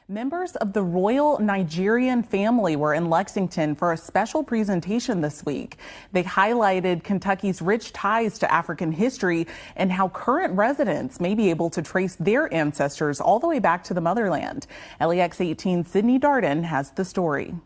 Members of the royal Nigerian family were in Lexington for a special presentation this week. They highlighted Kentucky's rich ties to African history and how current residents may be able to trace their ancestors all the way back to the motherland. LEX 18's Sydney Darden has the story.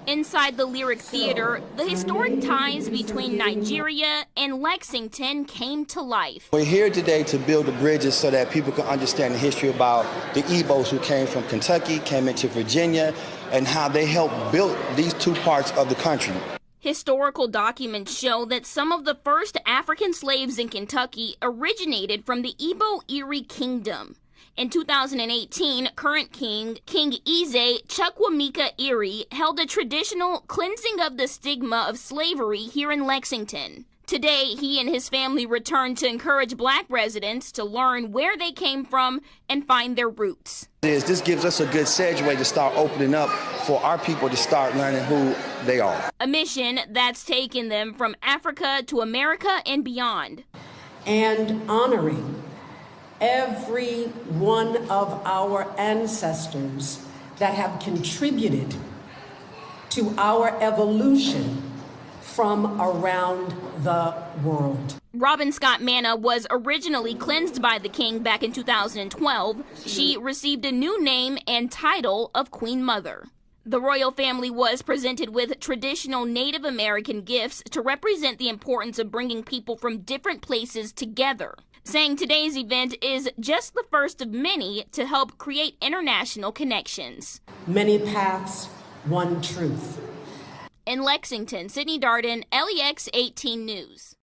Inside the Lyric Theater, the historic ties between Nigeria and Lexington came to life. We're here today to build the bridges so that people can understand the history about the Igbos who came from Kentucky, came into Virginia, and how they helped build these two parts of the country. Historical documents show that some of the first African slaves in Kentucky originated from the Igbo ERI kingdom. In 2018, current King Eze Chukwuemeka ERI held a traditional cleansing of the stigma of slavery here in Lexington. Today, he and his family returned to encourage black residents to learn where they came from and find their roots. This gives us a good segue to start opening up for our people to start learning who they are. A mission that's taken them from Africa to America and beyond. And honoring every one of our ancestors that have contributed to our evolution from around the world. Robin Scott Manna was originally cleansed by the king back in 2012. She received a new name and title of Queen Mother. The royal family was presented with traditional Native American gifts to represent the importance of bringing people from different places together, saying today's event is just the first of many to help create international connections. Many paths, one truth. In Lexington, Sydney Darden, LEX 18 News.